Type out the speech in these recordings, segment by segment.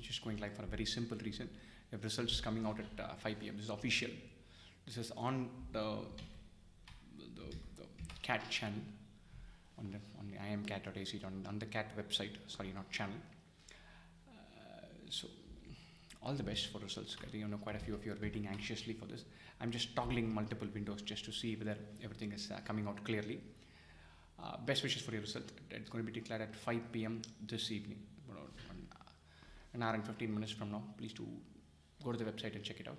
just going live for a very simple reason. We have results coming out at 5 p.m. This is official. This is on the CAT channel, on the imcat.ac, on the CAT website, sorry, not channel. So all the best for results. I think quite a few of you are waiting anxiously for this. I'm just toggling multiple windows just to see whether everything is coming out clearly. Best wishes for your result. It's going to be declared at 5 p.m. this evening, an hour and 15 minutes from now. Please do go to the website and check it out.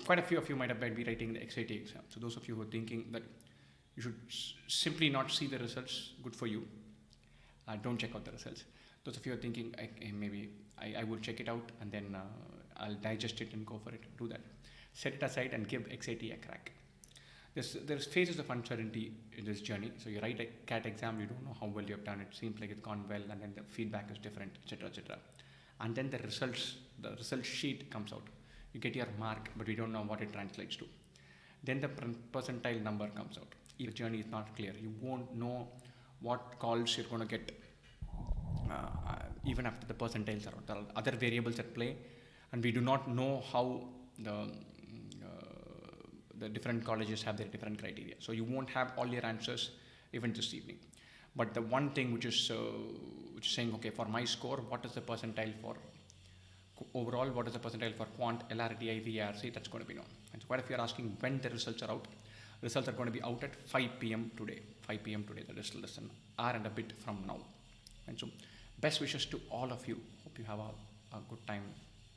Quite a few of you might be writing the XAT exam. So those of you who are thinking that you should simply not see the results, good for you. Don't check out the results. Those of you who are thinking, maybe I will check it out and then I'll digest it and go for it. Do that. Set it aside and give XAT a crack. There's phases of uncertainty in this journey. So you write a CAT exam, you don't know how well you have done. It seems like it's gone well, and then the feedback is different, etc., etc. And then the result sheet comes out. You get your mark, but we don't know what it translates to. Then the percentile number comes out. If the journey is not clear, you won't know what calls you're going to get even after the percentiles are out. There are other variables at play, and we do not know how the different colleges have their different criteria. So you won't have all your answers even this evening. But the one thing which is saying, okay, for my score, what is the percentile for overall, what is the percentile for quant, LRT, IV, ARC, that's going to be known. And so quite a few are asking when the results are out. Results are going to be out at 5 p.m. today. 5 p.m. today, that is still less than an hour and a bit from now. And so best wishes to all of you. Hope you have a good time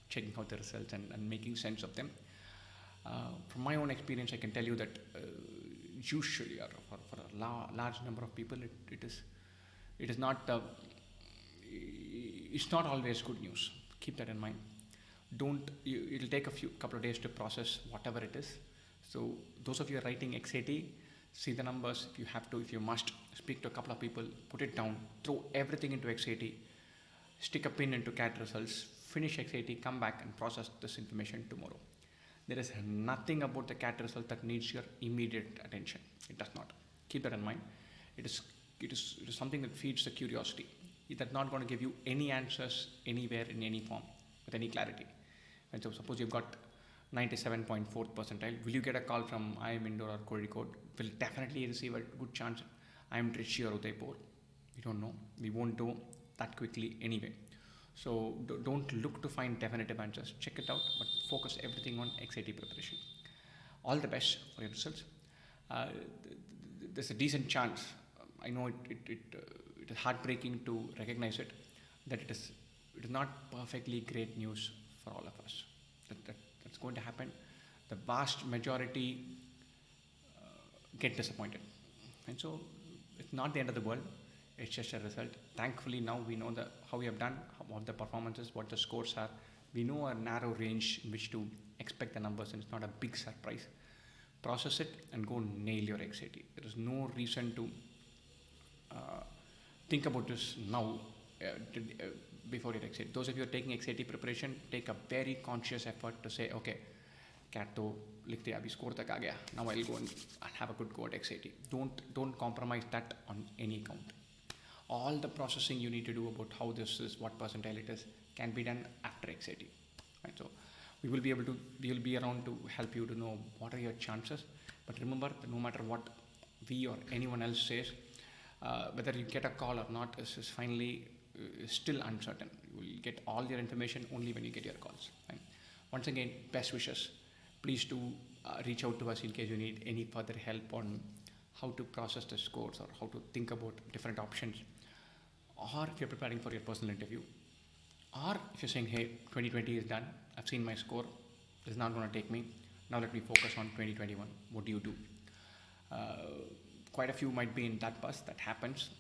checking out the results and making sense of them. From my own experience, I can tell you that usually, or for a large number of people, it's not always good news. Keep that in mind. It'll take a couple of days to process whatever it is. So those of you writing XAT, see the numbers. If you must, speak to a couple of people, put it down, throw everything into XAT, stick a pin into CAT results, finish XAT, come back and process this information tomorrow. There is nothing about the CAT result that needs your immediate attention. It does not. Keep that in mind. It is something that feeds the curiosity. It is not going to give you any answers anywhere in any form with any clarity. And so suppose you've got 97.4th percentile. Will you get a call from IIM Indore or Kozhikode? Will definitely receive a good chance. IIM Trichy or Udaipur. We don't know. We won't do that quickly anyway. So don't look to find definitive answers. Check it out, but focus everything on XAT preparation. All the best for your results. There's a decent chance. I know it is heartbreaking to recognize it, that it is not perfectly great news for all of us. That's going to happen. The vast majority get disappointed, and so it's not the end of the world. It's just a result. Thankfully, now we know how we have done, what the performances, what the scores are. We know a narrow range in which to expect the numbers, and it's not a big surprise. Process it and go nail your XAT. There is no reason to think about this now before your XAT. Those of you who are taking XAT preparation, take a very conscious effort to say, okay, CAT to likhte abhi score tak aa gaya. Now I'll go and have a good go at XAT. Don't compromise that on any count. All the processing you need to do about how this is, what percentile it is, can be done after XAT. Right? So we will be around to help you to know what are your chances. But remember that no matter what we or anyone else says, whether you get a call or not is finally still uncertain. You will get all your information only when you get your calls. Right? Once again, best wishes. Please do reach out to us in case you need any further help on how to process the scores or how to think about different options, or if you're preparing for your personal interview, or if you're saying, hey, 2020 is done, I've seen my score, it's not going to take me, now let me focus on 2021. What do you do? Quite a few might be in that bus. That happens.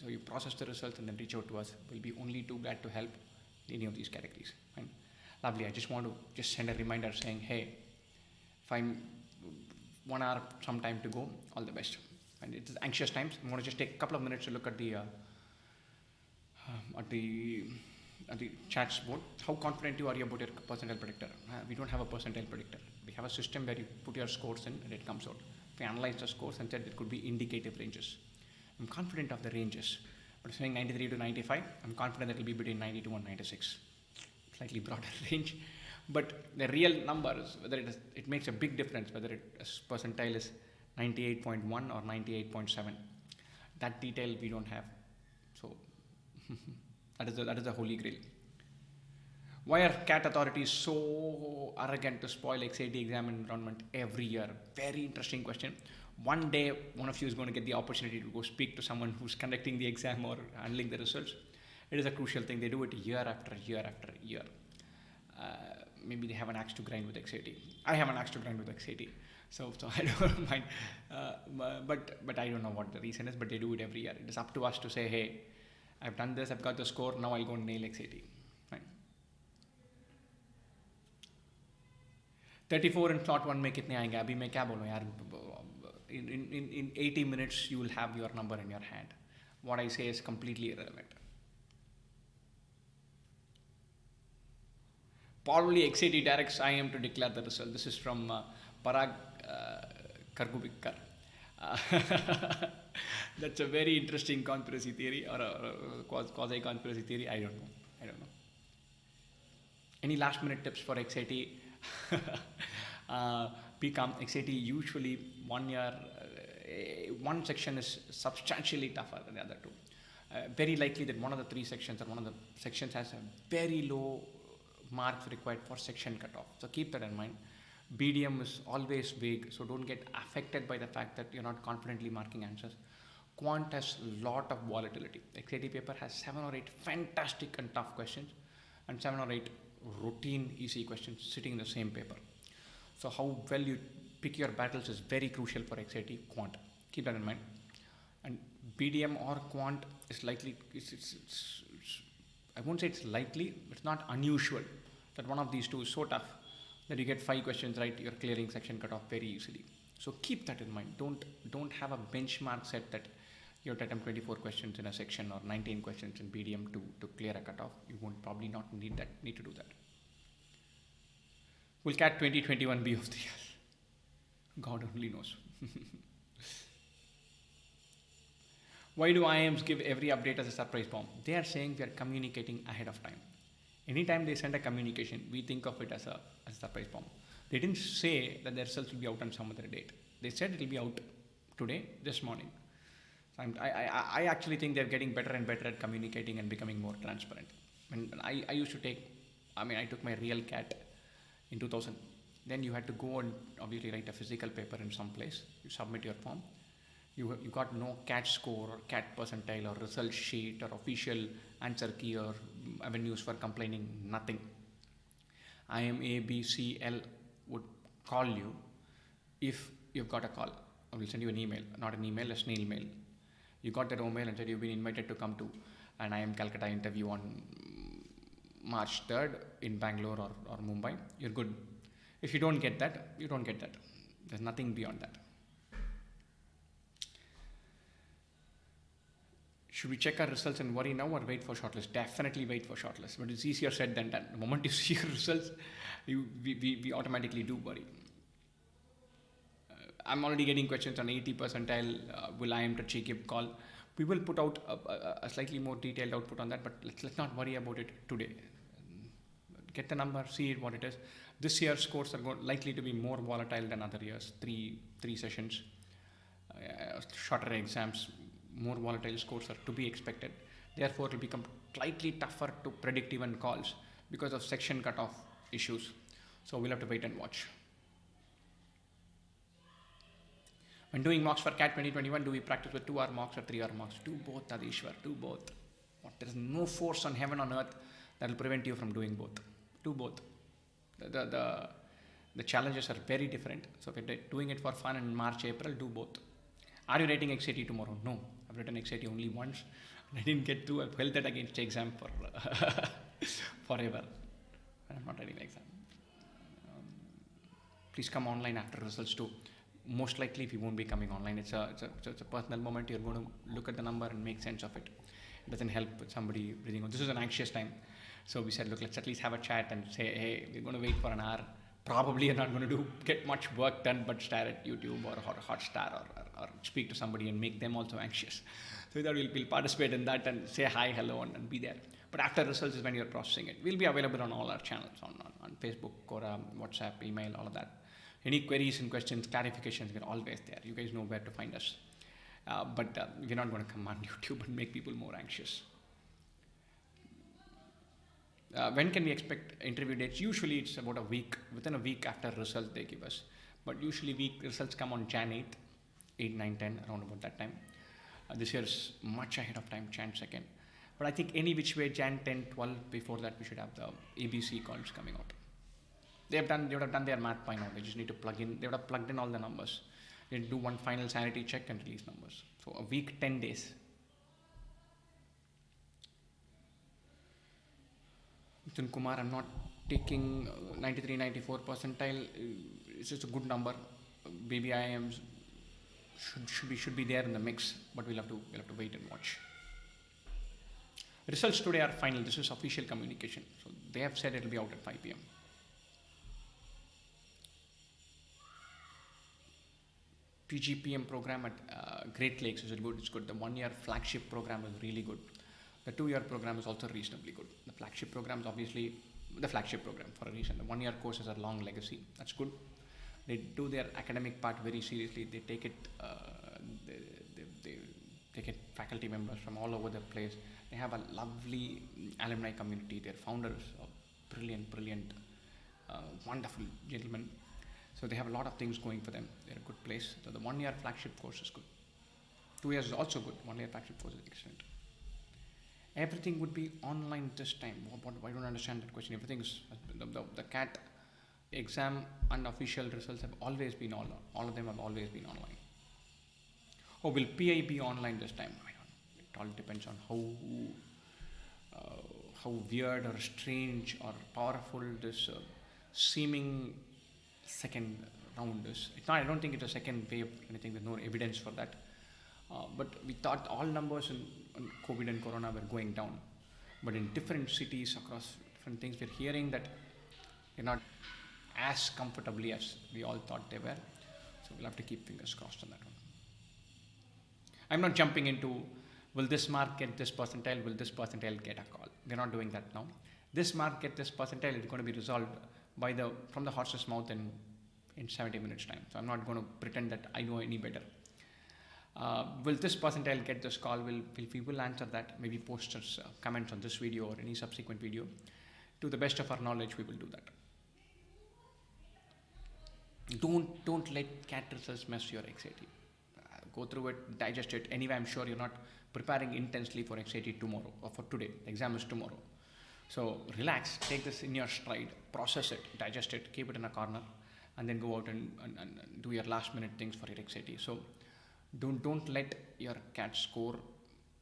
So you process the results and then reach out to us. We'll be only too glad to help any of these categories. Fine. Lovely. I just want to send a reminder saying, hey, if I'm 1 hour, some time to go, all the best. And it's anxious times. I'm going to just take a couple of minutes to look at the chats board. How confident you are about your percentile predictor? We don't have a percentile predictor. We have a system where you put your scores in and it comes out. We analyze the scores and said it could be indicative ranges. I'm confident of the ranges, But saying 93 to 95, I'm confident that it will be between 92 and 96. Slightly broader range. But the real numbers, whether it makes a big difference, whether percentile is 98.1 or 98.7. That detail we don't have. So that is the holy grail. Why are CAT authorities so arrogant to spoil XAT exam environment every year? Very interesting question. One day, one of you is going to get the opportunity to go speak to someone who's conducting the exam or handling the results. It is a crucial thing. They do it year after year after year. Maybe they have an axe to grind with XAT. I have an axe to grind with XAT. So I don't mind. But I don't know what the reason is, but they do it every year. It is up to us to say, hey, I've done this, I've got the score, now I'll go and nail XAT. Fine. 34 in slot 1 में कितने आएंगे? अभी मैं क्या बोलूँ यार? In 80 minutes you will have your number in your hand. What I say is completely irrelevant. Probably XAT directs IIM to declare the result. This is from Parag Kargubikkar. That's a very interesting conspiracy theory or a quasi-conspiracy theory. I don't know. Any last minute tips for XAT? Be calm. XAT usually 1 year, one section is substantially tougher than the other two. Very likely that one of the 3 sections or one of the sections has a very low marks required for section cutoff. So keep that in mind. BDM is always vague, so don't get affected by the fact that you're not confidently marking answers. Quant has a lot of volatility. XAT paper has 7 or 8 fantastic and tough questions and 7 or 8 routine easy questions sitting in the same paper. So how well you pick your battles is very crucial for XAT quant. Keep that in mind. And BDM or quant is likely, I won't say it's likely, it's not unusual that one of these two is so tough that you get 5 questions right, you're clearing section cutoff very easily. So keep that in mind. Don't have a benchmark set that you have to attempt 24 questions in a section or 19 questions in BDM to clear a cutoff. You won't probably not need to do that. Will CAT 2021 be of the year? God only knows. Why do IIMs give every update as a surprise bomb? They are saying we are communicating ahead of time. Anytime they send a communication, we think of it as a surprise bomb. They didn't say that the results will be out on some other date. They said it will be out today, this morning. So I actually think they're getting better and better at communicating and becoming more transparent. And I took my real CAT in 2000. Then you had to go and obviously write a physical paper in some place. You submit your form. You got no CAT score or CAT percentile or result sheet or official answer key or avenues for complaining, nothing. IIM A, B, C, L would call you if you've got a call. I will send you an email, not an email, a snail mail. You got that email and said you've been invited to come to an IIM Calcutta interview on March 3rd in Bangalore or Mumbai. You're good. If you don't get that, you don't get that. There's nothing beyond that. Should we check our results and worry now or wait for shortlist? Definitely wait for shortlist, but it's easier said than done. The moment you see your results, we automatically do worry. I'm already getting questions on 80 percentile. Will I am to give call? We will put out a slightly more detailed output on that, but let's not worry about it today. Get the number, see it what it is. This year's scores are likely to be more volatile than other years. Three sessions, shorter exams. More volatile scores are to be expected. Therefore, it will become slightly tougher to predict even calls because of section cutoff issues. So we'll have to wait and watch. When doing mocks for CAT 2021, do we practice with 2-hour mocks or 3-hour mocks? Do both, Adishwar, do both. There is no force on heaven on earth that will prevent you from doing both. Do both. The challenges are very different. So if you're doing it for fun in March, April, do both. Are you writing XAT tomorrow? No. I've written XAT only once. I didn't get through. I've held that against the exam for forever. I'm not writing the exam. Please come online after results too. Most likely we won't be coming online. It's a personal moment. You're going to look at the number and make sense of it. It doesn't help with somebody breathing on. This is an anxious time. So we said, look, let's at least have a chat and say, hey, we're going to wait for an hour. Probably you're not going to get much work done, but stare at YouTube or Hotstar or speak to somebody and make them also anxious. So So we thought we'll participate in that and say hi, hello, and be there. But after results is when you're processing it. We'll be available on all our channels, on Facebook, Quora, WhatsApp, email, all of that. Any queries and questions, clarifications, we're always there. You guys know where to find us. But we're not going to come on YouTube and make people more anxious. When can we expect interview dates? Usually it's about a week, within a week after results they give us. But usually results come on Jan 8th, 8, 9, 10, around about that time. This year is much ahead of time, Jan 2nd. But I think any which way, Jan 10, 12, before that we should have the ABC calls coming out. They would have done their math by now. They just need to plug in. They would have plugged in all the numbers. They do one final sanity check and release numbers. So a week, 10 days. Mithun Kumar, I'm not taking 93, 94 percentile. It's just a good number. Maybe I am should be there in the mix, but we'll have to wait and watch. Results today are final. This is official communication. So they have said it will be out at 5 p.m. PGPM program at Great Lakes is good. It's good. The 1-year flagship program is really good. The 2-year program is also reasonably good. The flagship program is obviously the flagship program for a reason. The 1-year course has a long legacy. That's good. They do their academic part very seriously. They take it. They take it faculty members from all over the place. They have a lovely alumni community. Their founders are brilliant, wonderful gentlemen. So they have a lot of things going for them. They're a good place. So the 1-year flagship course is good. 2 years is also good. 1-year flagship course is excellent. Everything would be online this time. I don't understand that question. Everything is the CAT exam and official results have always been online. All of them have always been online. Oh, will PI be online this time? I don't know. It all depends on how weird or strange or powerful this seeming second round is. I don't think it's a second wave or anything. There's no evidence for that. But we thought all numbers on COVID and Corona were going down. But in different cities across different things, we're hearing that they're not as comfortably as we all thought they were. So we'll have to keep fingers crossed on that one. I'm not jumping into, will this mark get this percentile, will this percentile get a call? We're not doing that now. This mark get this percentile is going to be resolved from the horse's mouth in 70 minutes time. So I'm not going to pretend that I know any better. Will this percentile get this call? We will answer that. Maybe post us comments on this video or any subsequent video. To the best of our knowledge, we will do that. Don't let CAT results mess your XAT. Go through it, digest it. Anyway, I'm sure you're not preparing intensely for XAT tomorrow or for today. The exam is tomorrow. So relax, take this in your stride, process it, digest it, keep it in a corner, and then go out and do your last minute things for your XAT. So don't let your CAT score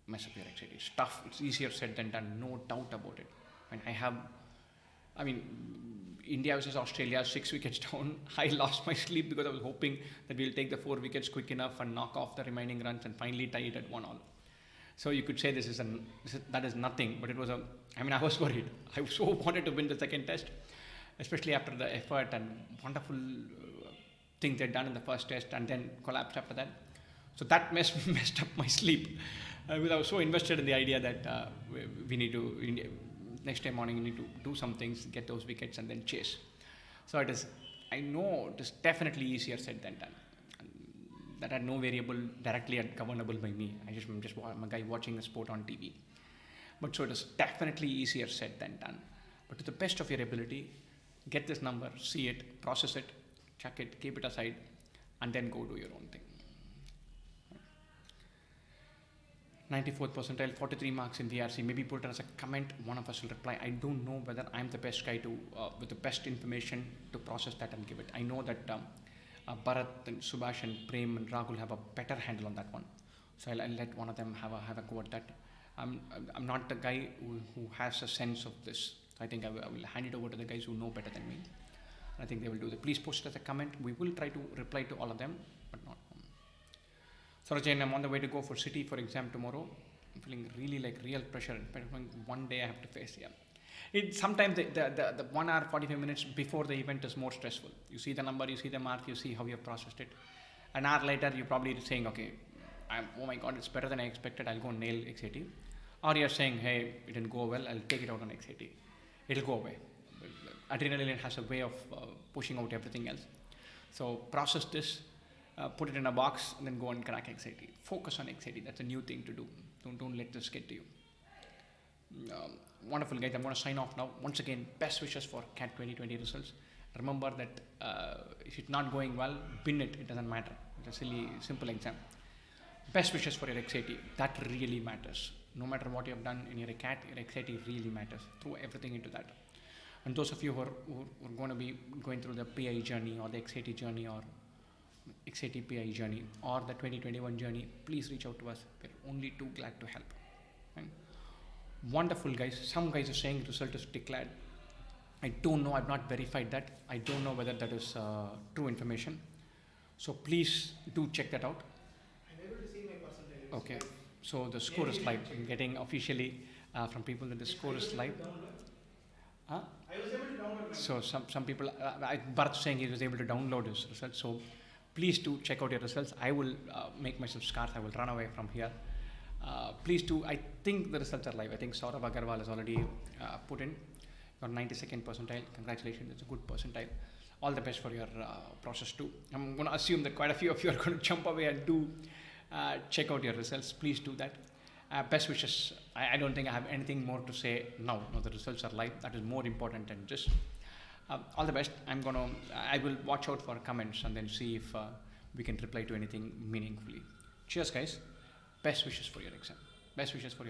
mess up your XAT. It's tough. It's easier said than done. No doubt about it. And India versus Australia, 6 wickets down. I lost my sleep because I was hoping that we'll take the 4 wickets quick enough and knock off the remaining runs and finally tie it at 1-1. So you could say that is nothing, but it was I was worried. I so wanted to win the second test, especially after the effort and wonderful things they'd done in the first test and then collapsed after that. So that messed up my sleep. I was so invested in the idea that we need to, next day morning, we need to do some things, get those wickets and then chase. So I know it is definitely easier said than done. That had no variable directly governable by me. I'm a guy watching a sport on TV. But so it is definitely easier said than done. But to the best of your ability, get this number, see it, process it, check it, keep it aside, and then go do your own thing. 94th percentile, 43 marks in VRC. Maybe put it as a comment. One of us will reply. I don't know whether I'm the best guy with the best information to process that and give it. I know that Bharat and Subhash and Prem and Rahul have a better handle on that one. So I'll let one of them have a go at that. I'm not the guy who has a sense of this. I think I will hand it over to the guys who know better than me. I think they will do that. Please post it as a comment. We will try to reply to all of them, but not. Sarajan, I'm on the way to go for City for exam tomorrow. I'm feeling really like real pressure. One day I have to face. Yeah. Sometimes the 1 hour 45 minutes before the event is more stressful. You see the number, you see the mark, you see how you have processed it. An hour later, you're probably saying, okay, oh my god, it's better than I expected, I'll go nail XAT. Or you're saying, hey, it didn't go well, I'll take it out on XAT. It'll go away. Adrenaline has a way of pushing out everything else. So process this, put it in a box, and then go and crack XAT. Focus on XAT. That's a new thing to do. Don't let this get to you. Wonderful, guys. I'm going to sign off now. Once again, best wishes for CAT 2020 results. Remember that if it's not going well, bin it. It doesn't matter. It's a silly, simple exam. Best wishes for your XAT. That really matters. No matter what you have done in your CAT, your XAT really matters. Throw everything into that. And those of you who are going to be going through the PI journey or the XAT journey or XAT PI journey or the 2021 journey, please reach out to us. We're only too glad to help. Right? Wonderful, guys. Some guys are saying result is declared. I don't know. I've not verified that. I don't know whether that is true information. So please do check that out. I'm able to see my percentage. Okay. So the score is live. I'm getting officially from people that the score is live. Huh? I was able to download. So some people, Bharat saying he was able to download his results. So please do check out your results. I will make myself scarce. I will run away from here. Please do. I think the results are live. I think Saurabh Agarwal has already put in your 92nd percentile. Congratulations. It's a good percentile. All the best for your process too. I'm going to assume that quite a few of you are going to jump away and do check out your results. Please do that. Best wishes. I don't think I have anything more to say now. No, the results are live. That is more important than just. All the best. I will watch out for comments and then see if we can reply to anything meaningfully. Cheers, guys. Best wishes for your exam. Best wishes for your